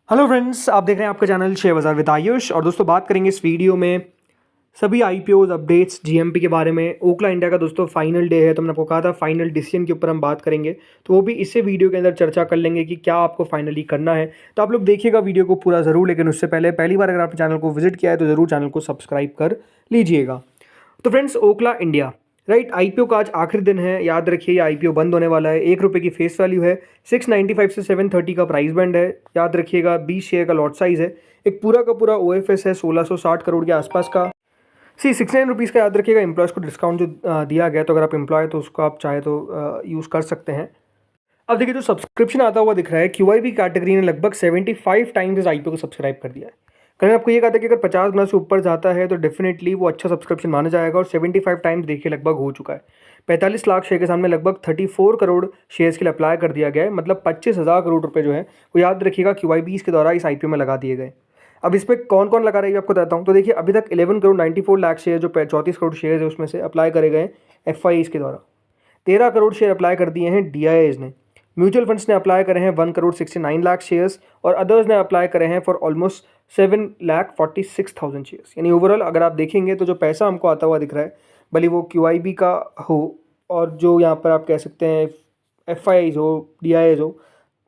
Hello friends, आप देख रहे हैं आपका चैनल शेयर बाज़ार विद आयुष। और दोस्तों बात करेंगे इस वीडियो में सभी आईपीओज अपडेट्स जीएमपी के बारे में। ओखला इंडिया का दोस्तों फाइनल डे है, तो मैंने आपको कहा था फाइनल डिसीजन के ऊपर हम बात करेंगे, तो वो भी इसी वीडियो के अंदर चर्चा कर लेंगे कि क्या आपको फाइनली करना है। तो आप लोग देखिएगा वीडियो को पूरा ज़रूर, लेकिन उससे पहले पहली बार अगर आपने चैनल को विजिट किया है तो ज़रूर चैनल को सब्सक्राइब कर लीजिएगा। तो friends, Okhla India right, IPO का आज आखिरी दिन है। याद रखिए, आईपीओ बंद होने वाला है। 1 रुपये की फेस वैल्यू है, 695 से 730 का प्राइस बैंड है। याद रखिएगा, 20 शेयर का लॉट साइज है। एक पूरा का पूरा ओएफएस है 1660 करोड़ के आसपास का। 69 रुपीज़ का याद रखिएगा एम्प्लॉयज़ को डिस्काउंट जो दिया गया, तो अगर आप एम्प्लॉय तो उसको आप चाहे तो यूज़ कर सकते हैं। अब देखिए, जो सब्सक्रिप्शन आता हुआ दिख रहा है, क्यूआईबी कैटेगरी ने लगभग 75 टाइम्स इस आईपीओ को सब्सक्राइब कर दिया है। कल आपको ये कहा था कि अगर 50 गुना से ऊपर जाता है तो डेफिनेटली वो अच्छा सब्सक्रिप्शन माना जाएगा, और 75 टाइम्स देखिए लगभग हो चुका है। 45 लाख शेयर के सामने लगभग 34 करोड़ शेयर्स के लिए अप्लाई कर दिया गया है, मतलब 25,000 करोड़ रुपए जो है वो याद रखिएगा क्यूआईबी के द्वारा इस आईपीओ में लगा दिए गए। अब इस पर कौन कौन लगा रही है आपको बताता हूँ। तो देखिए, अभी तक 11 करोड़ 94 लाख शेयर जो 34 करोड़ शेयर है उसमें से अप्लाई करे गए एफआईज के द्वारा। 13 करोड़ शेयर अप्लाई कर दिए हैं डीआईएज ने। म्यूचुअल फंड्स ने अप्लाई करे हैं 1 करोड़ 69 लाख शेयर्स, और अदर्स ने अप्लाई करे हैं फॉर ऑलमोस्ट 7,46,000 शेयर्स। यानी ओवरऑल अगर आप देखेंगे तो जो पैसा हमको आता हुआ दिख रहा है, भले वो क्यूआईबी का हो और जो यहाँ पर आप कह सकते हैं एफआईज हो, डीआईएज हो,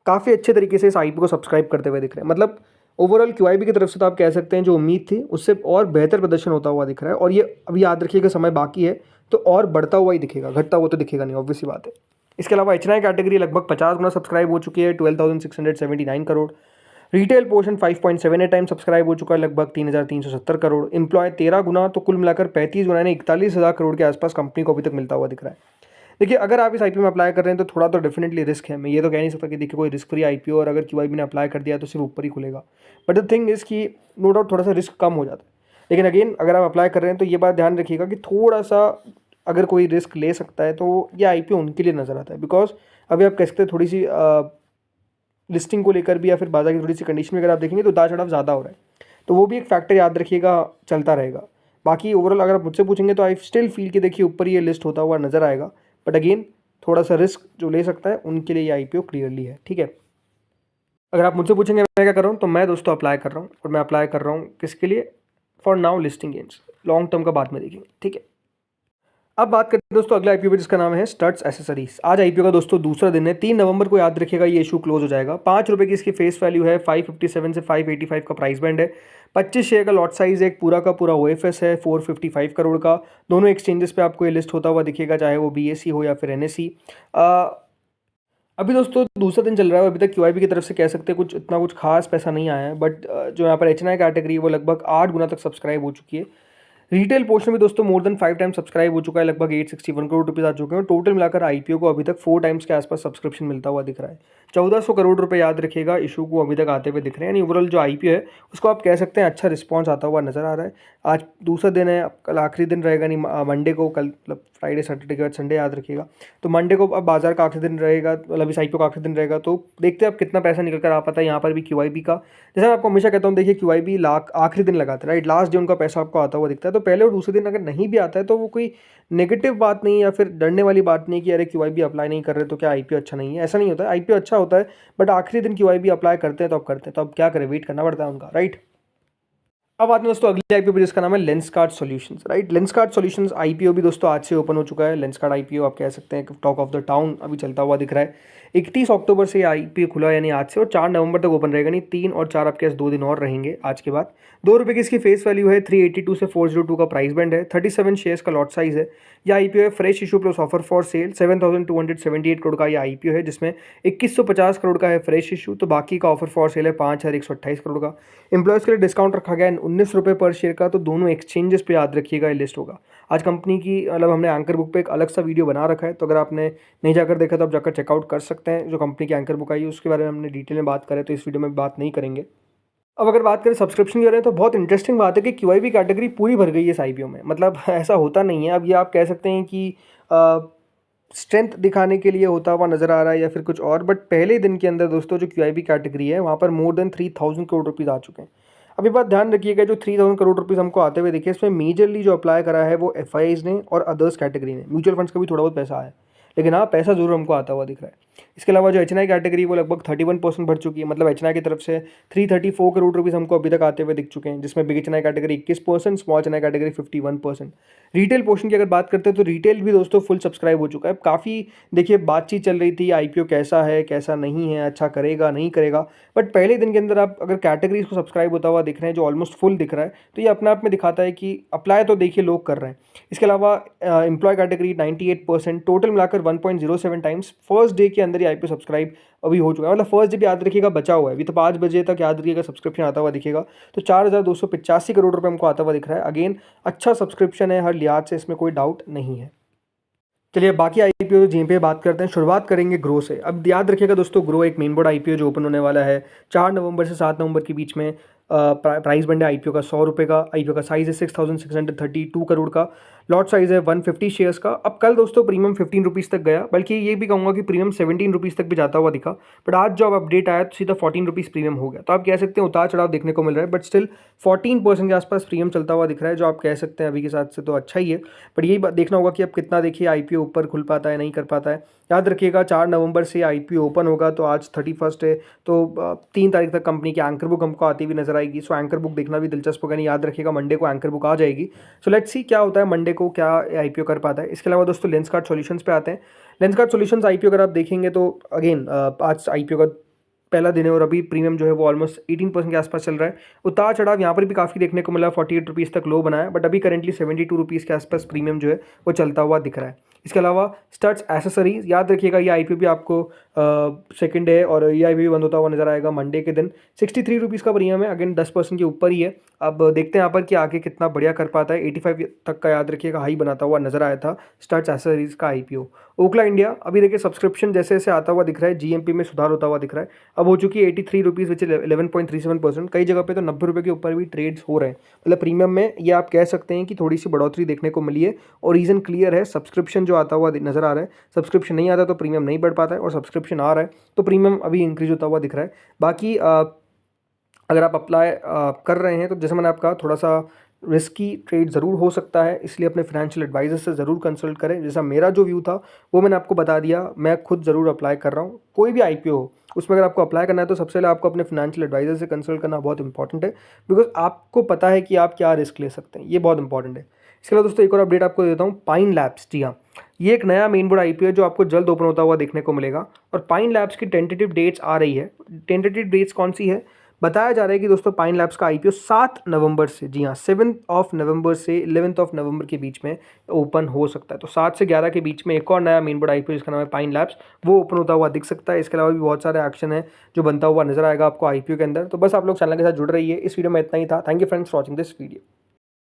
काफ़ी अच्छे तरीके से इस आईपी को सब्सक्राइब करते हुए दिख रहे हैं। मतलब ओवरऑल क्यूआईबी की तरफ से तो आप कह सकते हैं जो उम्मीद थी उससे और बेहतर प्रदर्शन होता हुआ दिख रहा है। और ये अभी याद रखिएगा, समय बाकी है तो और बढ़ता हुआ ही दिखेगा, घटता हुआ तो दिखेगा नहीं, ऑब्वियस सी बात है। इसके अलावा एचएनआई कैटेगरी लगभग 50 गुना सब्सक्राइब हो चुकी है, 12,679 crore. Retail portion 5.78 time subscribe हो चुका है, लगभग 3,370 करोड़। एम्प्लॉय 13 गुना, तो कुल मिलाकर 35 गुना, यानी 41,000 करोड़ के आसपास कंपनी को अभी तक मिलता हुआ दिख रहा है। देखिए, अगर आप इस आईपीओ में अप्लाई कर रहे हैं तो थोड़ा तो डेफिनेटली रिस्क है। मैं ये तो कह नहीं सकता कि देखिए कोई रिस्क फ्री आईपीओ, और अगर क्यूआईबी ने अप्लाई कर दिया तो सिर्फ ऊपर ही खुलेगा। बट द थिंग इज़ कि नो डाउट थोड़ा सा रिस्क कम हो जाता है। लेकिन अगेन, अगर आप अप्लाई कर रहे हैं तो ये बात ध्यान रखिएगा कि थोड़ा सा अगर कोई रिस्क ले सकता है तो ये आईपीओ उनके लिए नज़र आता है। बिकॉज अभी आप कह सकते हैं थोड़ी सी लिस्टिंग को लेकर भी या फिर बाजार की थोड़ी सी कंडीशन में अगर आप देखेंगे तो उतार चढ़ाव ज़्यादा हो रहा है, तो वो भी एक फैक्टर याद रखिएगा, चलता रहेगा। बाकी ओवरऑल अगर आप मुझसे पूछेंगे तो आई स्टिल फील कि देखिए ऊपर ये लिस्ट होता हुआ नजर आएगा। बट अगेन, थोड़ा सा रिस्क जो ले सकता है उनके लिए ये आईपीओ क्लियरली है, ठीक है। अगर आप मुझसे पूछेंगे मैं क्या कर रहा हूँ, तो मैं दोस्तों अप्लाई कर रहा हूँ, और मैं अप्लाई कर रहा हूँ किसके लिए? For now listing gains. Long term का बाद में देखेंगे, ठीक है। अब बात करते हैं दोस्तों अगला आईपीओ जिसका नाम है स्टड्स एसेसरीज। आज आईपीओ का दोस्तों दूसरा दिन है, 3 नवंबर को याद रखिएगा ये इशू क्लोज हो जाएगा। 5 रुपये की इसकी फेस वैल्यू है, 557 से 585 का प्राइस बैंड है। 25 शेयर का लॉट साइज है, एक पूरा का पूरा ओएफएस है 455 करोड़ का। दोनों एक्सचेंजेस पे आपको ये लिस्ट होता हुआ दिखेगा, चाहे वो बीएसई हो या फिर एनएसई। अभी दोस्तों दूसरा दिन चल रहा है, अभी तक क्यूआईबी की तरफ से कह सकते हैं कुछ इतना कुछ खास पैसा नहीं आया है। बट जो यहाँ पर एचएनआई कैटेगरी है वो लगभग 8 गुना तक सब्सक्राइब हो चुकी है। रिटेल पोर्शन में दोस्तों मोर देन 5 टाइम्स सब्सक्राइब हो चुका है, लगभग 861 करोड़ रुपये आ चुके हैं। टोटल मिलाकर आईपीओ को अभी तक 4 टाइम्स के आसपास सब्सक्रिप्शन मिलता हुआ दिख रहा है। 1400 करोड़ रुपए याद रखिएगा इशू को अभी तक आते हुए दिख रहे हैं। यानी ओवरऑल जो आईपीओ है उसको आप कह सकते हैं अच्छा रिस्पॉन्स आता हुआ नजर आ रहा है। आज दूसरा दिन है, कल आखिरी दिन रहेगा, नहीं मंडे को, कल मतलब फ्राइडे सैटरडे के बाद संडे याद रखिएगा। तो मंडे को अब बाजार का आखिरी दिन रहेगा, मतलब इस आईपीओ का आखिरी दिन रहेगा, तो देखते हैं अब कितना पैसा निकल कर आ पाता है यहाँ पर भी क्यूआईबी का। जैसे मैं आपको हमेशा कहता हूँ, देखिए क्यूआईबी आखिरी दिन लगाता है राइट, लास्ट डे उनका पैसा आपको आता हुआ दिखता है। तो पहले और दूसरे दिन अगर नहीं भी आता है तो वो कोई नेगेटिव बात नहीं या फिर डरने वाली बात नहीं कि अरे क्यूआईबी अप्लाई नहीं कर रहे तो क्या आईपीओ अच्छा नहीं है, ऐसा नहीं होता है। आईपीओ अच्छा होता है, बट आखिरी दिन क्यूआईबी अप्लाई करते हैं तो अब करते हैं, तो अब क्या करें, वेट करना पड़ता है उनका, राइट। अब आते हैं दोस्तों अगले आईपीओ पे जिसका नाम है Lenskart solutions, right. Lenskart solutions IPO भी दोस्तों आज से ओपन हो चुका है। लेंसकार्ट आईपीओ आप कह सकते हैं टॉक ऑफ द टाउन अभी चलता हुआ दिख रहा है। 31 अक्टूबर से आईपीओ खुला, यानी आज से, और 4 नवंबर तक ओपन रहेगा। नहीं, 3 और 4 आपके पास 2 दिन और रहेंगे आज के बाद। 2 रुपये की इसकी फेस वैल्यू है, 382 से 402 का प्राइस बैंड है। 37 शेयर्स का लॉट साइज है। यह आईपीओ है fresh issue plus offer for sale. 7,278 crore का यह आईपीओ है, जिसमें 2150 करोड़ का है फ्रेश इशू, तो बाकी का ऑफर फॉर सेल है 5,128 करोड़ का। एम्प्लॉयज़ के लिए डिस्काउंट रखा गया है 19 रुपये पर शेयर का। तो दोनों एक्सचेंजेस पे याद रखिएगा ये लिस्ट होगा। आज कंपनी की मतलब हमने एंकर बुक पे एक अलग सा वीडियो बना रखा है, तो अगर आपने नहीं जाकर देखा तो आप जाकर चेकआउट कर सकते हैं। जो कंपनी की एंकर बुक आई है उसके बारे में हमने डिटेल में बात करें, तो इस वीडियो में बात नहीं करेंगे। अब अगर बात करें सब्सक्रिप्शन की, रहे हैं तो बहुत इंटरेस्टिंग बात है कि क्यूआईबी कैटेगरी पूरी भर गई है इस आईपीओ में। मतलब ऐसा होता नहीं है। अब ये आप कह सकते हैं कि स्ट्रेंथ दिखाने के लिए होता हुआ नजर आ रहा है या फिर कुछ और, बट पहले दिन के अंदर दोस्तों जो क्यूआईबी कैटेगरी है वहाँ पर मोर देन 3,000 करोड़ रुपीज़ आ चुके हैं। अभी बात ध्यान रखिएगा, जो 3,000 करोड़ रुपीज़ हमको आते हुए देखिए, इसमें मेजरली जो अप्लाई करा है वो एफआईज ने और अदर्स कैटेगरी ने। म्यूचुअल फंड्स का भी थोड़ा बहुत पैसा आया, लेकिन हाँ पैसा जरूर हमको आता हुआ दिख रहा है। इसके अलावा जो एच कैटेगरी वो लगभग 31% बढ़ चुकी है, मतलब एच की तरफ से 334 करोड़ रुपीस हमको अभी तक आते हुए दिख चुके हैं, जिसमें big H category 21%, small H category 51%। Retail portion की अगर बात करते हैं तो रिटेल भी दोस्तों फुल सब्सक्राइब हो चुका है। काफ़ी देखिए बातचीत चल रही थी आईपीओ कैसा है कैसा नहीं है, अच्छा करेगा नहीं करेगा, बट पहले दिन के अंदर आप अगर कैटेगरीज को सब्सक्राइब होता हुआ दिख रहे हैं जो ऑलमोस्ट फुल दिख रहा है, तो ये अपने आप में दिखाता है कि अप्लाई तो देखिए लोग कर रहे हैं। इसके अलावा एम्प्लॉय कैटेगरी 98%, टोटल मिलाकर 1.07 टाइम्स फर्स्ट डे के अंदर ही आईपीओ सब्सक्राइब अभी हो चुका है। मतलब फर्स्ट डे भी याद रखिएगा बचा हुआ है, अभी तो 5 बजे तक याद रखिएगा सब्सक्रिप्शन आता हुआ दिखेगा। तो 4,285 करोड़ रुपये हमको आता हुआ दिख रहा है। अगेन अच्छा सब्सक्रिप्शन है हर लिहाज से, इसमें कोई डाउट नहीं है। चलिए बाकी आईपीओ जी पे बात करते हैं। शुरुआत करेंगे ग्रो से। अब याद रखिएगा दोस्तों, ग्रो एक मेन बोर्ड आईपीओ जो ओपन होने वाला है 4 नवंबर से 7 नवंबर के बीच में। प्राइस बंड है आईपीओ का 100 रुपये का। आईपीओ का साइज़ है 6,632 करोड़ का। लॉट साइज़ है 150 शेयर्स का। अब कल दोस्तों प्रीमियम 15 रुपीज़ तक गया, बल्कि ये भी कहूँगा कि प्रीमियम 17 रुपीज़ तक भी जाता हुआ दिखा, बट आज जब अपडेट आया तो सीधा 14 रुपीज़ प्रीमियम हो गया। तो आप कह सकते हैं उतार चढ़ाव देखने को मिल रहा है, बट स्टिल 14% के आसपास प्रीमियम चलता हुआ दिख रहा है, जो आप कह सकते हैं अभी के साथ से तो अच्छा ही है। बट यही देखना होगा कि अब कितना देखिए आईपीओ ऊपर खुल पाता है नहीं कर पाता है। याद रखिएगा 4 नवंबर से आईपीओ ओपन होगा, तो आज 31 है, तो 3 तारीख तक कंपनी की एंकर बुक हमको आती हुई नजर आएगी। सो एंकर बुक देखना भी दिलचस्प होगा। नहीं, याद रखिएगा मंडे को एंकर बुक आ जाएगी। सो लेट्स सी क्या होता है मंडे को, क्या आईपीओ कर पाता है। इसके अलावा दोस्तों लेंसकार्ट सॉल्यूशंस पे आते हैं। लेंसकार्ट सॉल्यूशंस आईपीओ अगर आप देखेंगे तो अगेन आज आईपीओ का पहला दिन है और अभी प्रीमियम जो है वो ऑलमोस्ट 18% के आसपास चल रहा है। उतार चढ़ाव यहाँ पर भी काफ़ी देखने को मिला, 48 रुपीज़ तक लो बनाया, बट अभी करेंटली 72 रुपीज़ के आसपास प्रीमियम जो है वो चलता हुआ दिख रहा है। इसके अलावा स्टड्स एसेसरीज, याद रखिएगा ये आईपीओ भी आपको सेकंड है और ये आईपीओ भी बंद होता हुआ नजर आएगा मंडे के दिन। 63 रुपीज़ का प्रीमियम है, अगेन 10% के ऊपर ही है। अब देखते हैं यहाँ पर कि आगे कितना बढ़िया कर पाता है। 85 तक का याद रखिएगा हाई बनाता हुआ नजर आया था स्टड्स एसेसरीज का आईपीओ। ओखला इंडिया अभी देखिए सब्सक्रिप्शन जैसे जैसे आता हुआ दिख रहा है, जीएमपी में सुधार होता हुआ दिख रहा है। अब हो चुकी है 83 रुपीज़ विच 11.37%। कई जगह पे तो 90 रुपये के ऊपर भी ट्रेड्स हो रहे हैं। मतलब प्रीमियम में ये आप कह सकते हैं कि थोड़ी सी बढ़ोतरी देखने को मिली है, और रीज़न क्लियर है, सब्सक्रिप्शन जो आता हुआ नजर आ रहा है। सब्सक्रिप्शन नहीं आता तो प्रीमियम नहीं बढ़ पाता है, और सब्सक्रिप्शन आ रहा है तो प्रीमियम अभी इंक्रीज होता हुआ दिख रहा है। बाकी अगर आप अप्लाई कर रहे हैं तो जैसे मैंने आपका थोड़ा सा रिस्की ट्रेड ज़रूर हो सकता है, इसलिए अपने फाइनेंशियल एडवाइजर से ज़रूर कंसल्ट करें। जैसा मेरा जो व्यू था वो मैंने आपको बता दिया, मैं खुद ज़रूर अप्लाई कर रहा हूँ। कोई भी आईपीओ हो उसमें अगर आपको अप्लाई करना है तो सबसे पहले आपको अपने फाइनेंशियल एडवाइजर से कंसल्ट करना बहुत इंपॉर्टेंट है, बिकॉज आपको पता है कि आप क्या रिस्क ले सकते हैं, ये बहुत इंपॉर्टेंट है। इसके अलावा दोस्तों एक और अपडेट आपको देता हूँ, पाइन लैब्स। जी हाँ, ये एक नया मेन बोर्ड आईपीओ है जो आपको जल्द ओपन होता हुआ देखने को मिलेगा, और पाइन लैब्स की टेंटेटिव डेट्स आ रही है। टेंटेटिव डेट्स कौन सी है, बताया जा रहा है कि दोस्तों पाइन लैब्स का आईपीओ 7 नवंबर से, जी हाँ 7 नवंबर से 11 नवंबर के बीच में ओपन हो सकता है। तो 7 से 11 के बीच में एक और नया मेन बोर्ड आईपीओ जिसका नाम है पाइन लैब्स, वो ओपन होता हुआ दिख सकता है। इसके अलावा भी बहुत सारे एक्शन है जो बनता हुआ नजर आएगा आपको आईपीओ के अंदर। तो बस आप लोग चैनल के साथ जुड़ रही है। इस वीडियो में इतना ही था। Thank you friends for watching this video.